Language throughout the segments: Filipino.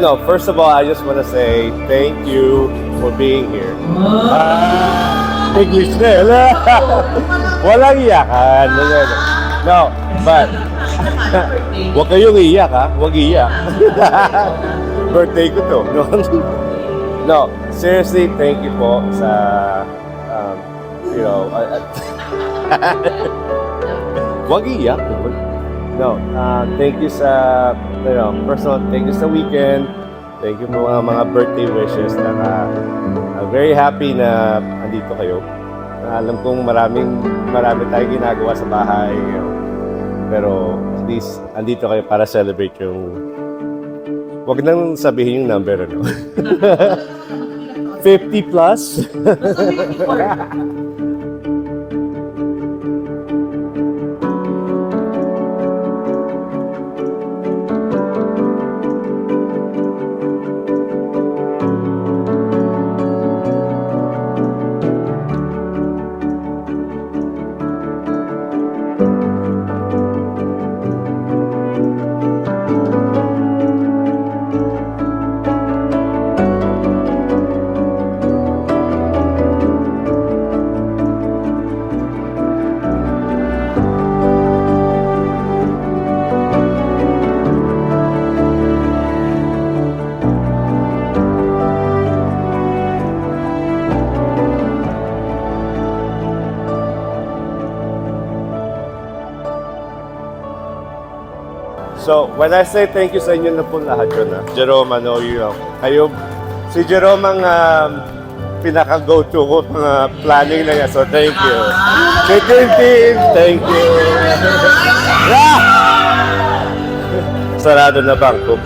No, first of all, I just want to say thank you for being here. English na yun. Walang iyakan. No, but huwag kayong iiyak ha. Huwag iiyak. Birthday ko to. No, seriously, thank you po sa, huwag iiyak. No, thank you sa, first of all, thank you sa weekend. Thank you po mga birthday wishes. I'm very happy na andito kayo. Alam kong marami tayong ginagawa sa bahay. Pero at least andito kayo para celebrate yung, wag nang sabihin yung number, ano? 50 plus? So, when I say thank you sa inyo na po lahat yun, Jerome, kayo, si Jerome ang pinaka-go-to ko mga planning na yan. So, thank you. Si team, thank you. Sarado na bangko.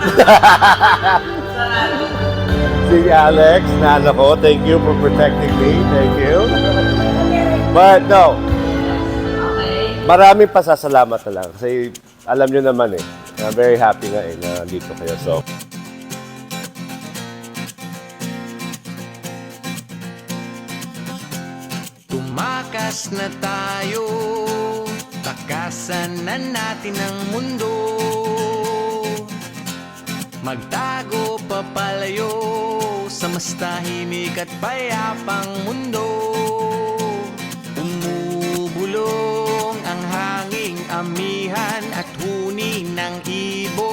Si Alex, nana ko, thank you for protecting me. Thank you. But no, maraming pasasalamat na lang. Kasi alam nyo naman I'm very happy nga na dito kayo. So, tumakas na tayo, takasan na natin ang mundo. Magtago papalayo sa mas tahimik at payapang mundo. Umubulong ang hanging amihan at huni ng ibon.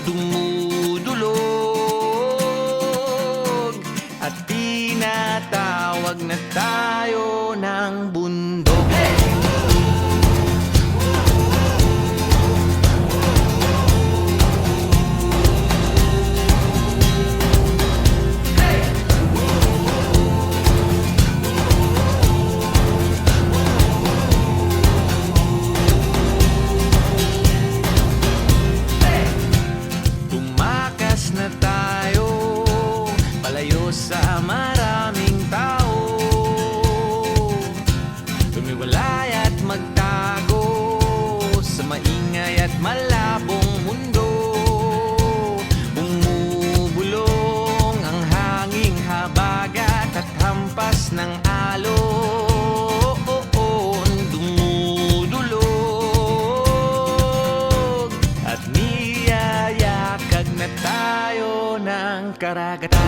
Dumudulog at tinatawag na tayo ng bundok. Na tayo, palayo sa maraming tao. Tumiwalay at magtago sa maingay at malabong mundo. Bumubulong ang hanging habagat at hampas ng alon. Dumudulog at niyayakag na tayo ng karagatan.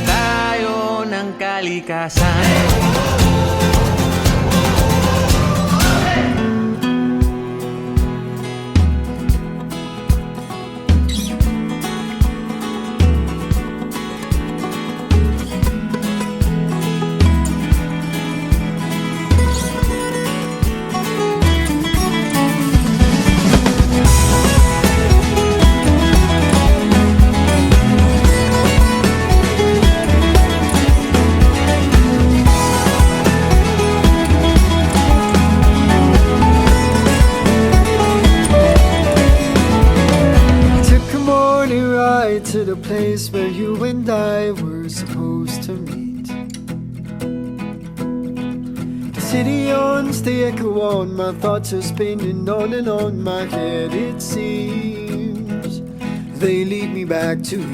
tayo ng kalikasan. To the place where you and I were supposed to meet. The city owns the echo on, my thoughts are spinning on and on my head, it seems. They lead me back to you.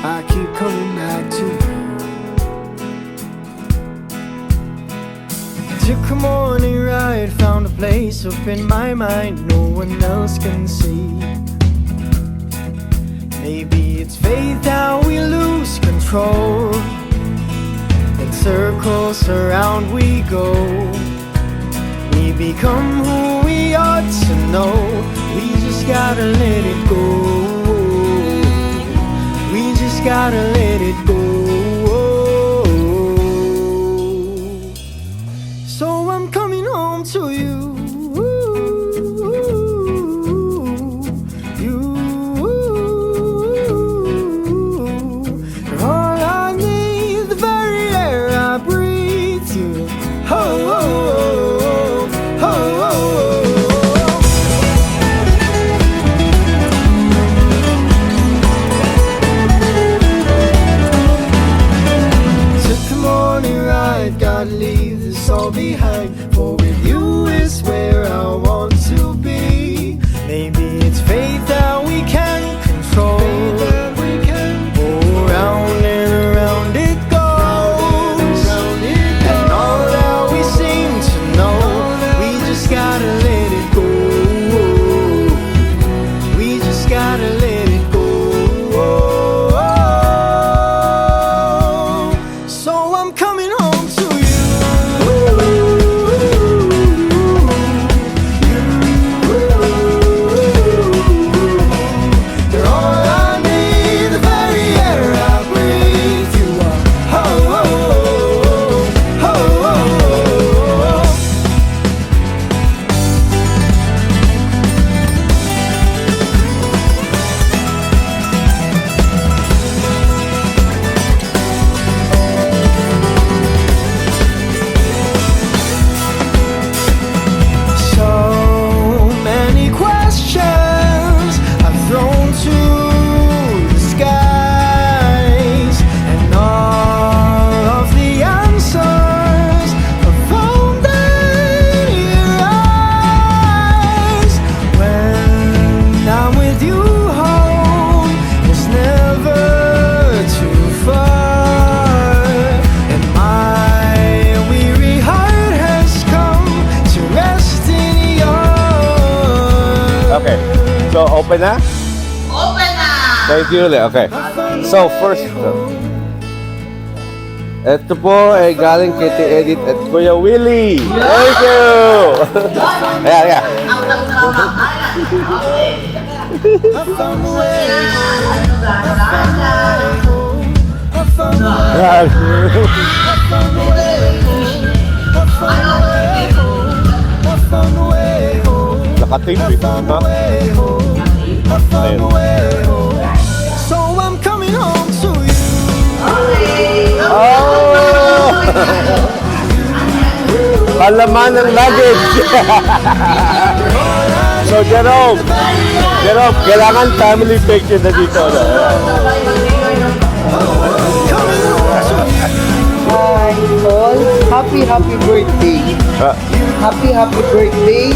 I keep coming back to you. Took a morning ride, found a place up in my mind no one else can see. Maybe it's fate that we lose control. In circles around we go. We become who we ought to know. We just gotta let it go. We just gotta let it go. So I'm coming home to you. Gotta leave this all behind, for with you is where I want to be. Maybe it's fate that we can't control. Oh, round and around it goes. And all that we seem to know, we just gotta let it go. We just gotta let it go. So I'm coming home to you. Okay. So, open na? Open na! Thank you ulit. Okay. So, first, ito po ay galing kay Ate Edith at Kuya Willie. Thank you! Ayan, ayan. Ang nagtrabahayan. Okay. Ayan. Nakating eh. Ha? Ayun. So I'm coming home to you. Oh! Palaman ng luggage. So, Jerome, kailangan family picture na dito. No? Hi, Paul. Happy birthday. Happy birthday.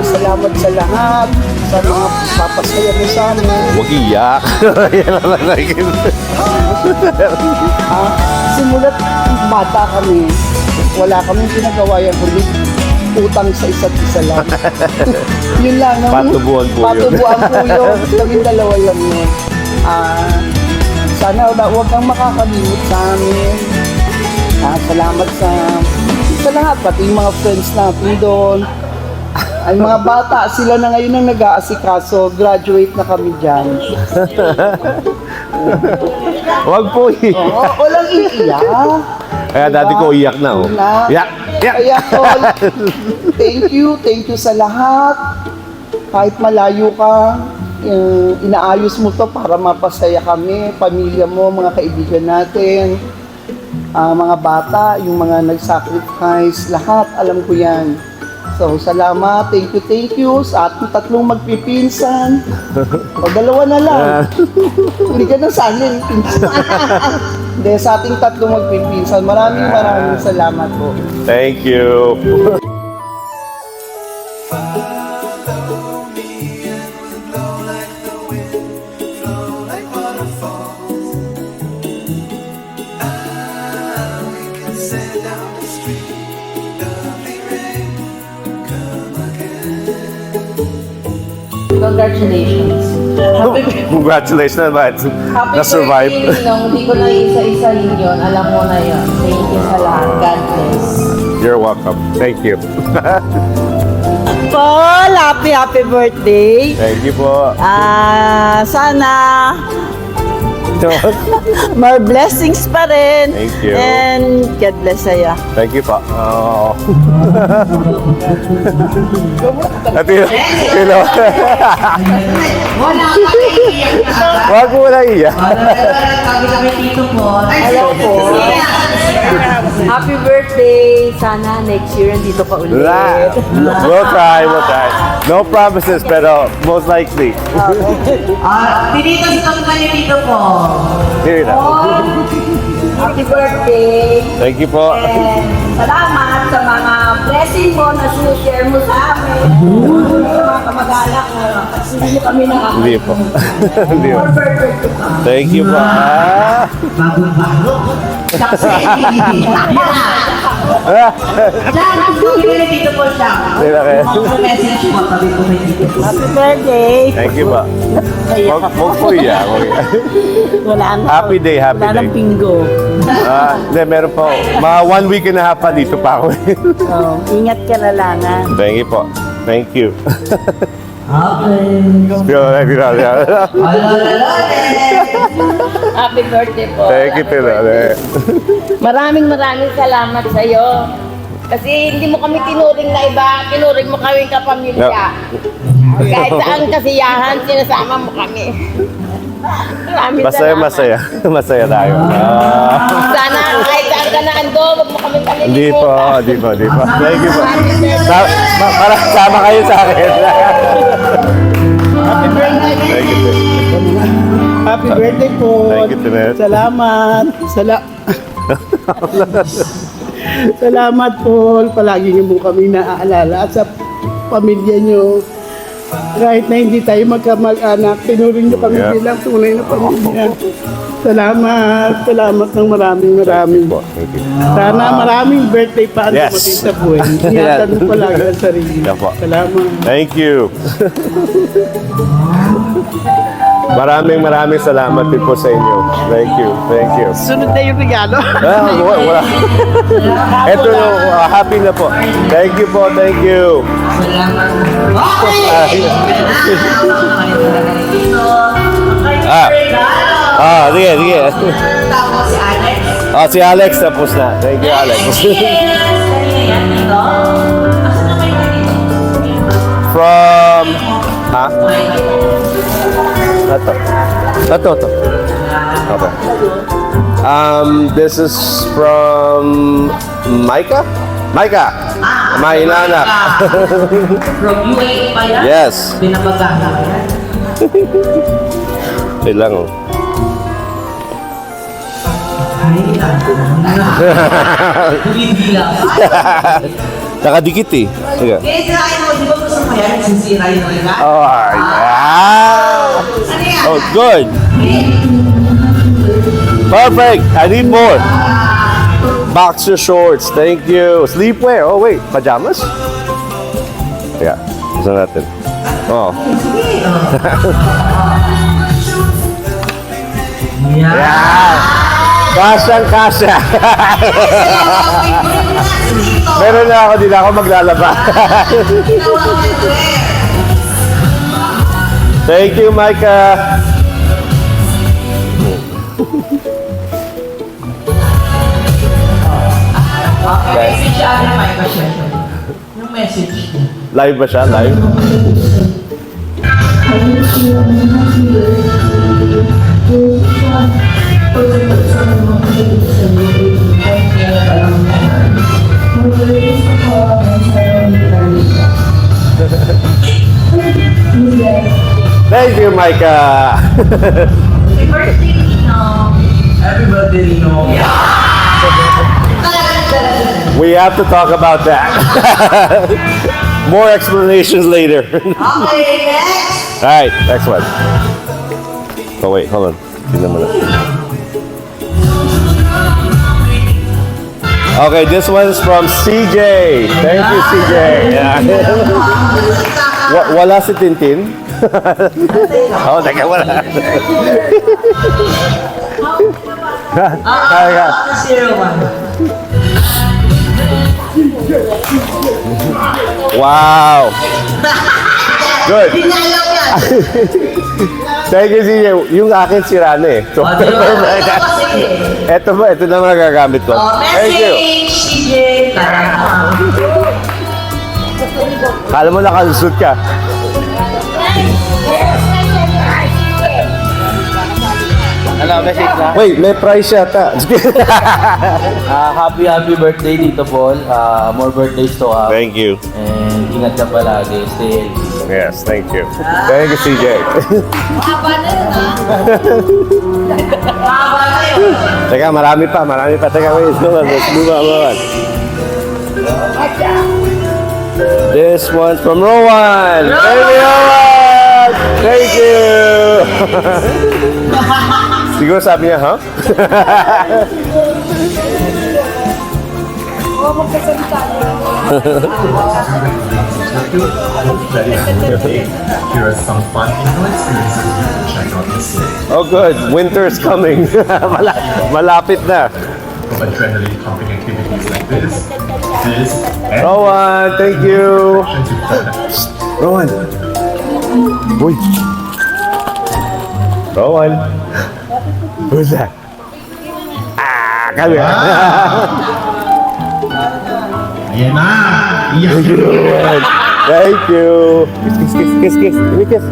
Salamat sa lahat. Sa mga papasaya mo sa amin. Huwag iyak. Yan ang naging. Simulat bata kami, wala kaming ginagawa yan kundi utang sa isa't isa lang. Yun lang. Patubuan po yun. Patubuan po yun. Kaming dalawa lang yun. sana huwag kang makakalimot sa amin. Salamat sa lahat, pati yung mga friends natin doon. Ay mga bata, sila na ngayon ang nag-aasikaso. Graduate na kami dyan. Wag po Oo, walang iiyak. Kaya dati ko iyak na, oh. Iyak! Iyak! Kaya tol, thank you sa lahat. Kahit malayo ka, inaayos mo to para mapasaya kami, pamilya mo, mga kaibigan natin, mga bata, yung mga nag-sacrifice, lahat, alam ko yan. So, salamat, thank you sa ating tatlong magpipinsan. O, dalawa na lang. Hindi ka na sana yung pinsan. Hindi, sa ating tatlong magpipinsan. Maraming salamat po. Thank you. Congratulations. Congratulations naman. Happy Na-survive. birthday, Ninong. Hindi ko na isa-isahin yun. Alam mo na yun. Thank you sa lahat. God bless. You're welcome. Thank you. Paul, happy birthday. Thank you po. Sana more blessings pa rin. Thank you. And God bless sa'yo. Thank you po. Oh. At yun, Wala ka iiyak na agad. wag mo na iyak. Sabi kami dito po. Hello po. Happy birthday. Sana next year nandito ka ulit. We'll try. No promises, pero most likely. Dito sa kanya dito po. Here na. Happy birthday. Thank you po. And salamat sa mga blessing mo na sinishare mo sa amin. Sa mga kamag-anak mo. Kasi hindi kami nakakita. Hindi po. Hindi po. More birthday to come. Thank you po. Diyan, dito po siya. Hindi na kayo. Message po, sabi ko may dito po. Happy birthday. Thank you po. Huwag po iyak. Wala ang Happy day, happy Wala day. ng bingo. Hindi, meron po. Mga 1 week and a half pa dito pa ako. Oh, ingat ka na lang ha. Thank you po. Thank you. Happy birthday po. Thank you, Tila. Maraming salamat sa iyo. Kasi hindi mo kami tinuring na iba, tinuring mo kami kapamilya. Kahit saan kasiyahan, sinasama mo kami. Maraming Masaya. Masaya tayo. Sana kahit saan ka na ando, wag mo kami Hindi po. kalilimutan. Thank you po. Para sama kayo sa akin. Thank you, Tila. Happy birthday po. Thank you, Tinet. Salamat. Salamat po. Palagi niyo po kami naaalala at sa pamilya niyo. Kahit na hindi tayo magkamag-anak, tinuring niyo kami Yeah. bilang tunay na pamilya. Salamat ng maraming. Thank you. Sana maraming birthday pa ang Yes. dumating sa buhay. Ingatan mo palagi ang sarili. Yeah po. Salamat. Thank you. Maraming salamat din po sa inyo. Thank you. Sunod na yung regalo. Wala. Ito yung happy na po. Thank you po. Thank you. Sige. Tapos si Alex. Si Alex tapos na. Thank you, Alex. Yan dito. Asan na kayo dito? From... Ha? Ito. Okay. This is from Micah? Micah! My inanak. From UAE pa yan? Yes. Pinapagahan yan. Wait lang, oh. Hindi lang. Nakadikit eh. Sige. Kaya sirain mo, di ba gusto mo yan? Sisira yung regalo? Oh, yeah. Ano yan? Oh, good. Perfect. I need more. Boxer shorts. Thank you. Sleepwear. Oh, wait. Pajamas? Yeah. Gusto natin. Oh. Yan! Kasyang kasya! Meron na ako, di na ako maglalaba. Thank you, Micah! Message siya na may question. Yung message. Live ba siya? Live? Thank you, Micah! Happy birthday, Nino. Happy birthday, Lino. We have to talk about that. More explanations later. Okay, next. Alright, next one. Oh wait, hold on. Tingnan mo na. Okay, this one's from CJ. Thank you, CJ. Yeah. Wala si Tintin? Oh, teka, wala. Kaya. Wow. Good. Thank you, CJ. Yung akin sira na eh. So, ito na magagamit ko. Thank you. CJ. Kala mo nakalusot ka. Ano, message na? Wait, may price yata. Happy birthday dito, Paul. More birthdays to come. Thank you. And ingat ka palagi. Stay healthy. Yes, thank you. Thank you, CJ. Mahaba na yun, ha? Mahaba na yun. Teka, marami pa. Teka, wait. Let's move on. This one's from Rowan. Baby Rowan! Thank you! Siguro sabi niya, huh? Here are some fun indoor experiences you can check out this year. Oh, good. Winter's coming. Malapit na. From adrenaline pumping activities like this, and Rowan, thank you. to fun. Rowan. Uy. Rowan. Who's that? Ah, kami. Ayan na! Iyak! Rowan. Thank you. Kiss. Give me a kiss.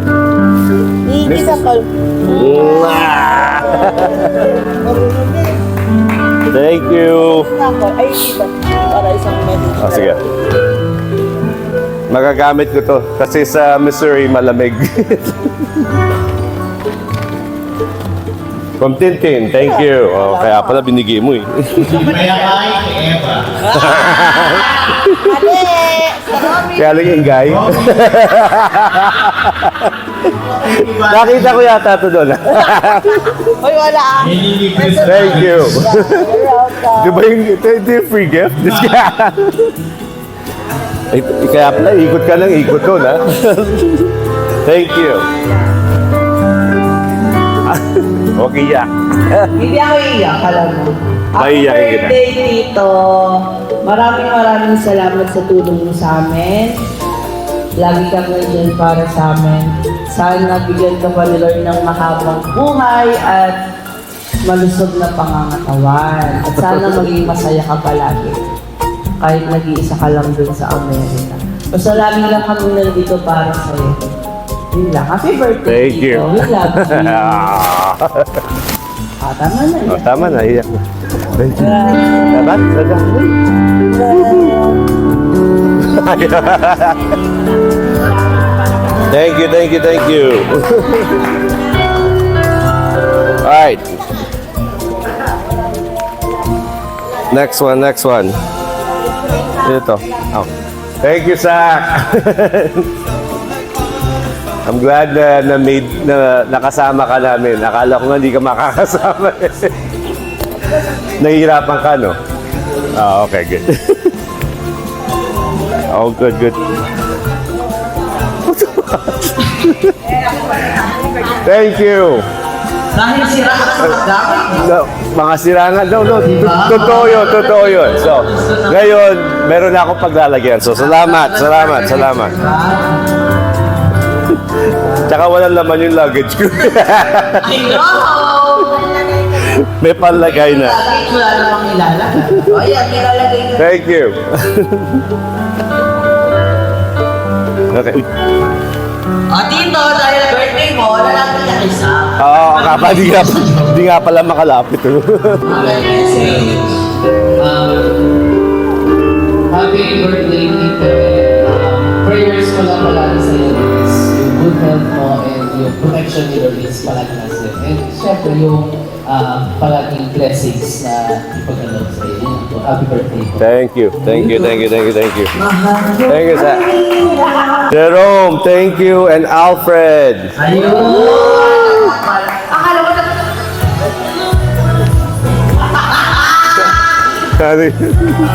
Hindi sa call. Mwah. Thank you. Ay, dito. Para isang message. Oh, sige. Magagamit ko to kasi sa Missouri malamig. From Tintin, thank you. Oh, kaya pala binigay mo eh. Kaya kay Eva. Kaya lang yung guy. Nakita ko yata ito doon. Hoy, wala ah. Thank you. Di ba ito yung free gift? Kaya pala, ikot ka ng ikot doon, ha? Thank you. Okay, yeah. Hindi ako iiyak, alam mo. Happy Maiiyakin kita. birthday, Tito. Maraming salamat sa tulong mo sa amin. Lagi kang nandiyan para sa amin. Sana bigyan ka pa ni Lord ng mahabang buhay at malusog na pangangatawan. At sana maging masaya ka palagi. Kahit nag-iisa ka lang dun sa Amerika. Basta lagi lang kami nandito para sa'yo. Yun lang. Happy birthday, Thank you. Tito. We love you. Tama na Oh, yan. tama na, iyak na. Thank you. Dapat? Thank you. Alright. Next one. Ito. Oh. Thank you, Zach. I'm glad na nakasama ka namin. Akala ko nga hindi ka makakasama. Nahihirapan ka, no? Ah, okay, good. Oh, good. Thank you. Dahil sira ka sa gamit. No, mga sirangan daw, no? Totoo yun. So, ngayon, meron na akong paglalagyan. So, salamat. Tsaka walang laman yung luggage ko. I know! May panlagay na. Luggage, wala namang ilalagay. O yan, nilalagay na. Thank you. Okay. O dito, dahil birthday mo, lalapit ka isa. Oo, di nga pala makalapit. Okay, message. Happy birthday, Tito. Prayers ko lang palagi sa iyo is yung good health mo and yung protection ni Lord is palagi na sa iyo. And syempre yung palaging blessings na ipagkaloob sa iyo. So, happy birthday po. Thank you, sir. Jerome, thank you, and Alfred. Ayun! Akala mo na...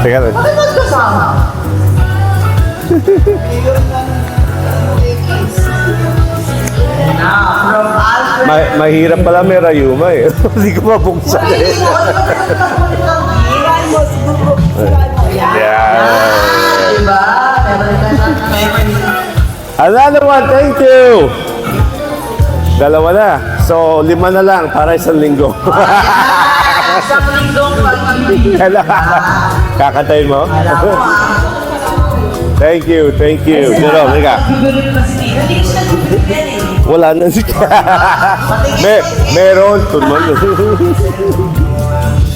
Teka lang. Bakit magkasama? From Alfred. Mahirap pala may rayuma eh. Hindi ko mabuksan eh. Yeah. Diba? Another one, thank you. Dalawa na. So, 5 na lang para isang linggo. Isang linggong pag-ibig. Kakatayin mo? Alam mo Thank you. Jerome, ika. Bibigyan ko si Tito. Hindi ko siya bibigyan eh. Wala na si meron. Turman.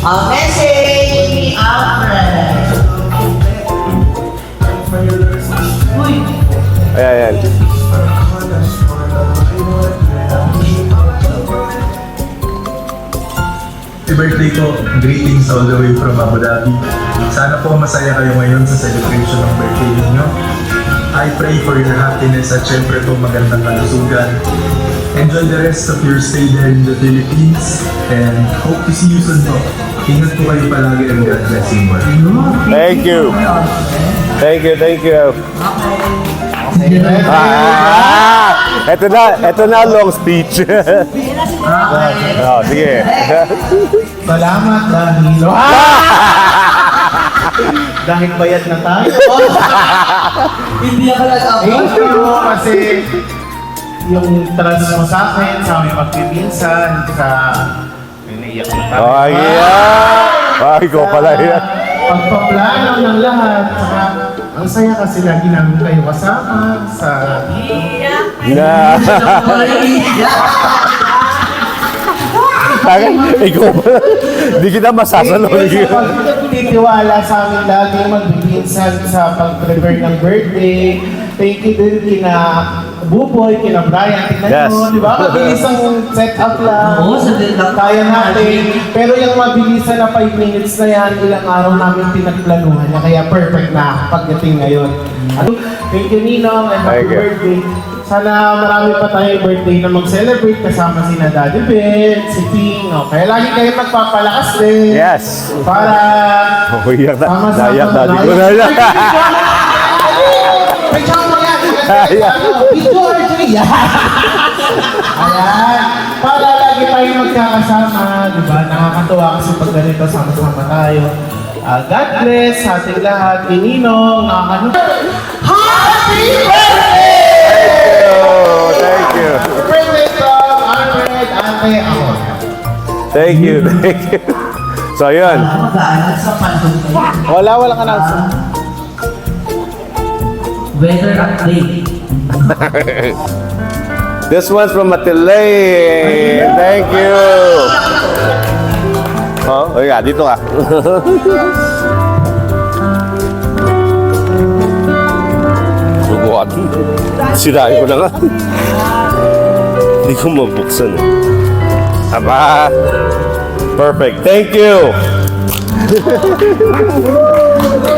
Ang message ni Alfred. Uy! Ayan. Happy birthday po. Greetings all the way from Abu Dhabi. Sana po masaya kayo ngayon sa celebration ng birthday ninyo. I pray for your happiness at syempre po magandang kalusugan. Enjoy the rest of your stay there in the Philippines and hope to see you soon po. Ingat po kayo palagi and God bless you more. Thank you. Ito na long speech. Oh, sige. Salamat Danilo. Dahil bayad na tayo. Hindi ako nag-upload. Thank you kasi yung trans mo sa akin, sa aming pagpipinsan, sa iniiyak na tayo. Oh, yeah. Ay, ko pala yan. Pagpaplano ng lahat, saka ang saya kasi lagi namin kayo kasama sa... Na. Ikaw pala. Hindi kita masasalong. Titiwala sa amin lagi magbibinsan sa pag-prepare ng birthday. Thank you din kina Buboy, kina Brian. Tingnan Yes. mo, di ba? Mabilis ang setup lang. Oo, sandali lang. Kaya natin. Pero yung mabilisan na 5 minutes na yan, ilang araw namin pinagplanuhan na. Kaya perfect na pagdating ngayon. Thank you, Ninong, and happy Thank you. birthday. Sana marami pa tayong birthday na mag-celebrate kasama si Daddy Ben, si Ting. Kaya lagi kayo magpapalakas din. Yes. Para Uyak na. sama-sama Nayak na. Di ko na yan. May chamba yan. Ayan. Ayan. Para lagi tayong magkakasama. Diba? Nakakatuwa kasi pag ganito sama-sama tayo. God bless sa ating lahat. Ininong, Happy birthday! Thank you. Birthday from Alfred, Ate, ako. Thank you. So, yun. Mag-aaral sa pandong kayo. Walang announcement. Weather update. This one's from Matilay. Thank you. Oh, yeah, dito ka. Subukan. Sirain ko na nga. Hindi ko mabuksan eh. Aba. Perfect. Thank you.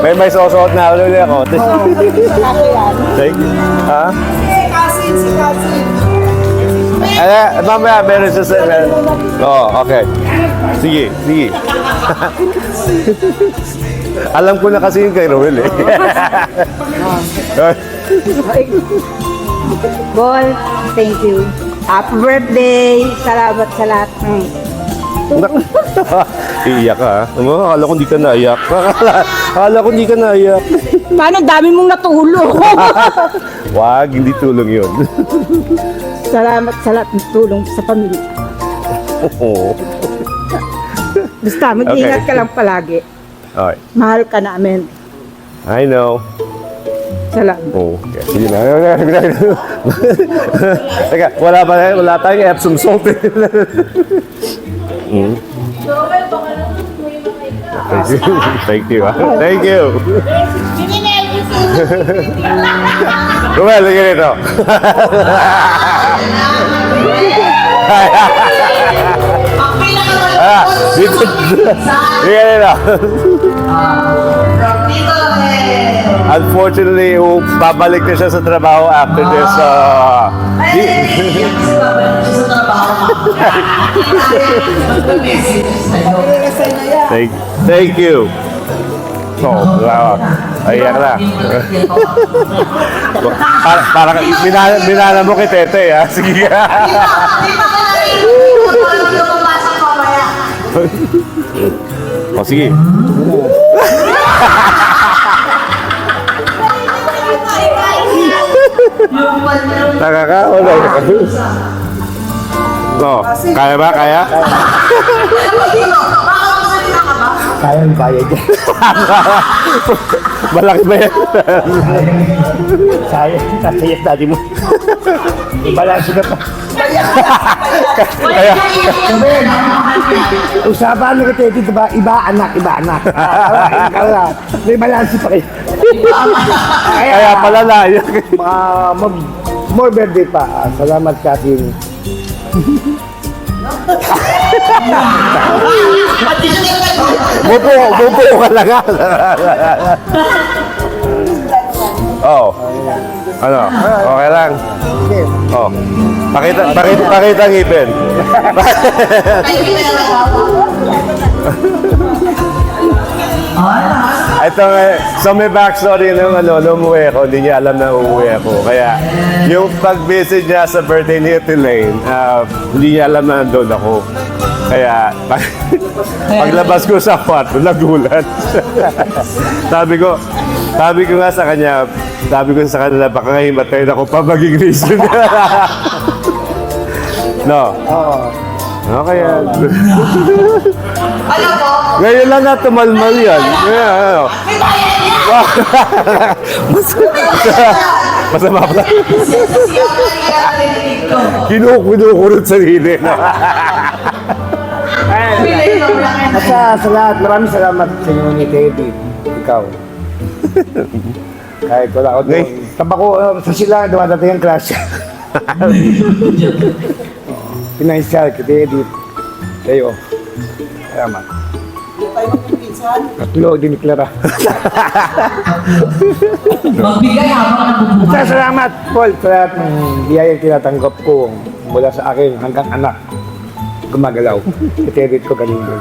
May susuot na ulit ako. Thank you. Ha? Si Kasin. Mamaya meron siya sa... Oh, okay. Sige. Alam ko na kasi yung kay Roel eh. Ball, thank you. Happy birthday! Salamat sa lahat ng Iiyak ka, ha? Akala ko hindi ka naiyak. Akala ko hindi ka naiyak. Manong dami mong natulong. Wag, hindi tulong yun. Salamat sa lahat ng tulong sa pamilya. Oo. Basta, mag-ingat ka lang palagi. Okay. Mahal ka namin. I know. Salamat. Oo. Okay. Sige na. Teka, wala tayong Epsom salt. Mm. Thank you. Thank you. Rumel, sige nito. Dito. Sige nito. Unfortunately, babalik na siya sa trabaho after this. Thank you. Ayan na. Parang minana mo kay Tete, ha? Sige ka. O, sige. Nakakaulay. No, kaya ba? Kaya? Kayang bayad yan. Malaki ba yan? Sayang, nasayas dati mo. Ibalansin ka pa. Kaya, Usapan mo kita dito ba? Iba anak. May balansi pa kayo. kaya pala na. More birthday pa. Salamat Kathleen. Bupo ka lang. Oh. Ano? Okay lang. Oh. Pakita ngipin. Ito so may backstory nung umuwi ako, hindi niya alam na umuwi ako. Kaya yung pag-visit niya sa birthday ni Elaine, hindi niya alam na nandun ako. Kaya paglabas ko sa kwarto, nagulat. sabi ko nga sa kanya, baka ngayon matayin ako pa maging reason. No. Okay yan. Ngayon lang na tumalmal yan. Ano? Masama pala. Kinukurot sarili. Sa lahat, maraming salamat sa inyo ni Teddy. Ikaw. Kahit wala ako doon. Tabako sa sila, dumadating ang klasya. Financial, kita Teddy. Kayo. Salamat. Tatlo, diniklara. Magbigay habang nabubuhay. Salamat, Paul, sa lahat ng biyayang tinatanggap ko mula sa akin hanggang anak. Gumagalaw. Kitedit ko kanina.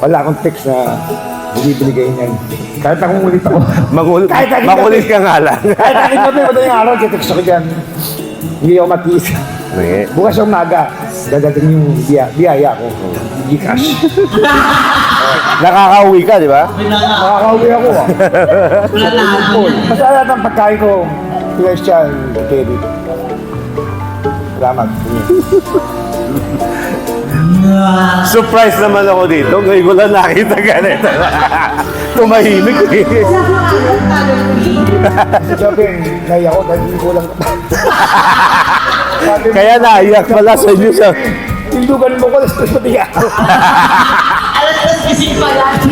Wala akong text na hindi binigay niyan. Kahit akong ulit ako. Makulit ka nga lang. Kahit akin kami, madaling araw, text ako dyan. Hindi ako matiis. Bukas yung umaga, dadating yung biyaya ko. Gcash. Nakakauwi ka, di ba? Makakauwi ako. Basta lahat ng pagkain ko, celestial, Kitedit. Salamat. Surprise naman ako dito. Ngayon ko lang nakita ganito. Tumahimik. Sabi, naiyak ko dahil hindi ko lang. Kaya naiyak pala sa inyo. Tindugan mo ko, tapos pati ako.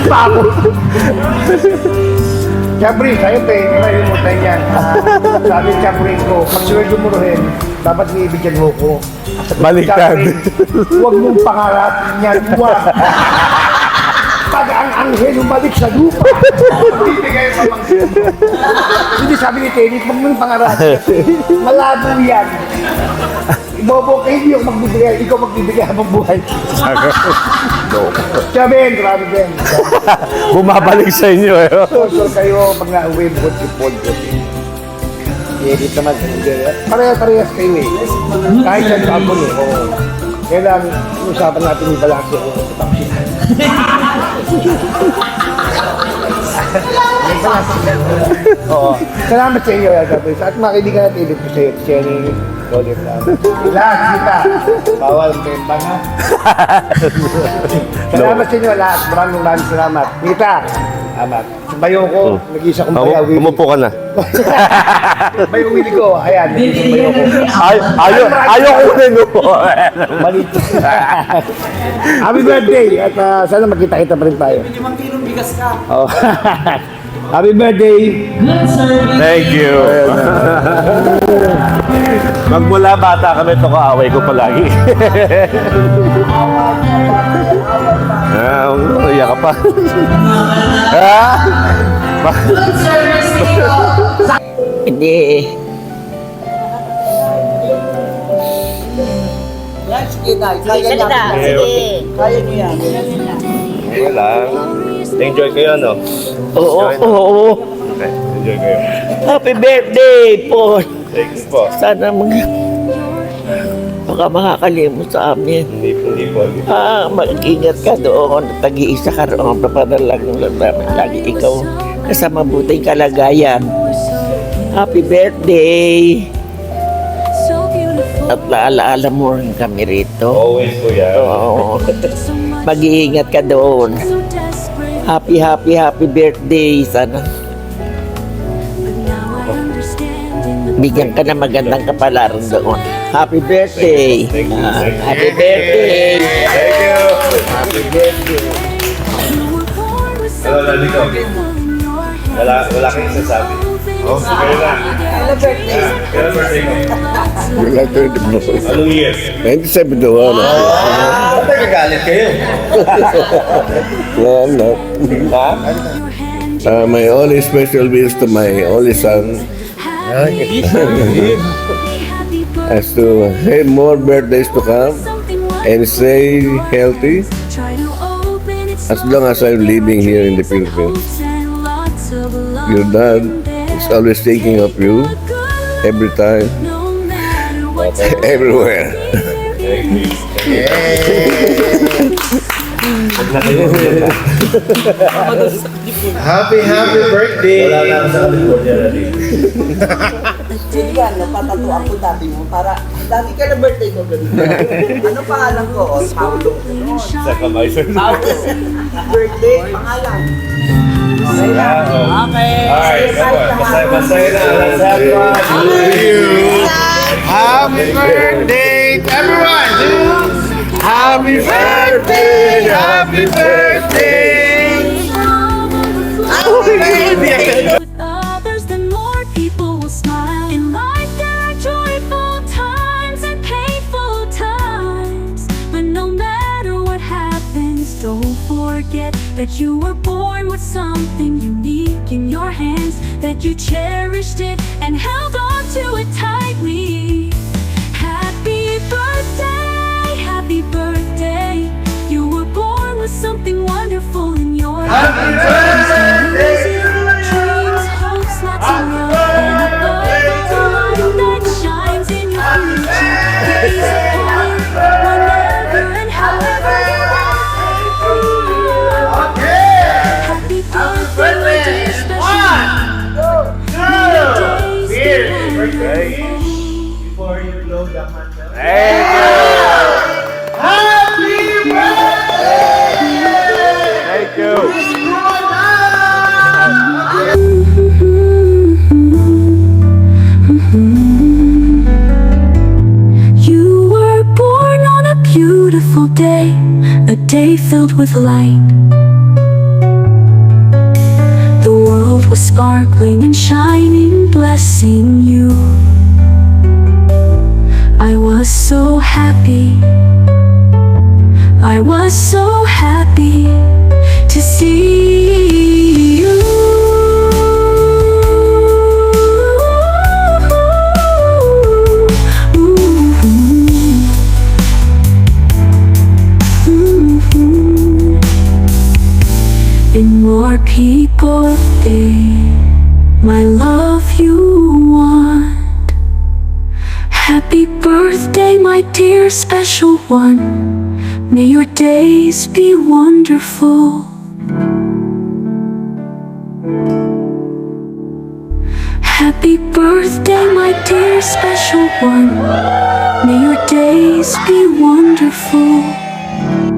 Papo. Siyempre, sa'yo, ngayon mo tayo yan. Sabi siyempre ko, pag sweldo mo rin, dapat iibigyan mo ko. Baliktad. Huwag mong pangarap niyan, huwag. Pag ang anghel umalik sa lupa, bibigay pa mang hindi sabi ni Tenny, huwag mong pangarap. Malabo yan. Bobo kayo, hindi ako magbibigay, ikaw magbibigay habang buhay. Sabi, grabe din. Bumabalik sa inyo eh. Sponsor kayo pag nauwi mo si Paul. edit naman. Parehas kayo eh. Kahit sa kapon eh. Oo. Kaya lang, usapan natin yung balance yung Oo. Salamat sa inyo, Elgabris. At makinig ka natin ulit ko sa iyo. Sharing ulit na. Lahat, kita. Bawal ang bentang ha. Salamat sa inyo lahat. Maraming salamat. Kita. Salamat. Bayo ko, nag-isa kong bayaw. Umupo ka na. Bayo Willie ko. Ayan, bayo ko. Ayaw ko rin. Maliit. Happy birthday. At sana magkita-kita pa rin tayo. 5 kilong bigas ka. Oh. Happy birthday. Good service. Thank you. Magmula bata kami, ito kaaway ko palagi. Iyak ka pa. Good service dito. Hindi. Yan, sige na. Kaya Sige na, niya. sige. Kaya niyo yan. Ngayon lang. Enjoy kayo, no? Oo. Okay, enjoy kayo. Happy birthday, Paul. Thank you po. Sana baka makakalimot sa amin. Hindi po. Mag-ingat ka doon. Tag-iisa ka roon. Papadalang namin lagi ikaw sa mabuting kalagayan. Happy birthday! At laalaala mo rin kami rito. Always po yan. Oo. Mag-iingat ka doon. Happy birthday. Sana bigyan ka na magandang kapalaran doon. Happy birthday! Thank you. Happy birthday! Thank you. Happy birthday. Hello, Lali ko. Wala kang sasabi. Oh, sige na. Kailan birthday mo? Anong year? 97 daw, ano? Nagagalit kayo. No. Ha? My only special wish to my only son as to have more birthdays to come and stay healthy as long as I'm living here in the Philippines. Your dad is always thinking of you every time, everywhere. Happy birthday! Wala na ako sa California Lali. Sige yan, napatatuan ko dati mo para dati ka na birthday ko ganun. Ano pangalan ko? O, Paulo. Sa kamay, sir. Birthday, pangalan. Okay lang. Okay. Alright, masaya na. Let's have fun. Happy birthday, everyone! Happy birthday! Happy birthday! With others, then more people will smile. In life there are joyful times and painful times. But no matter what happens, don't forget that you were born with something unique in your hands, that you cherished it and held on to it tightly. Happy birthday, you were born with something wonderful in your hands. Dreams, hopes, lots of love, and above all, that shines in your future. Peace upon whenever and however you want. Happy birthday, dear special. May your days be Before you blow the candle. Thank you! Happy birthday! Thank you. You were born on a beautiful day, a day filled with light. The world was sparkling and shining, blessing you. I was so happy, I was so happy to see you. In more people day, my love you won. birthday, my dear special one. May your days be wonderful. Happy birthday, my dear special one. May your days be wonderful.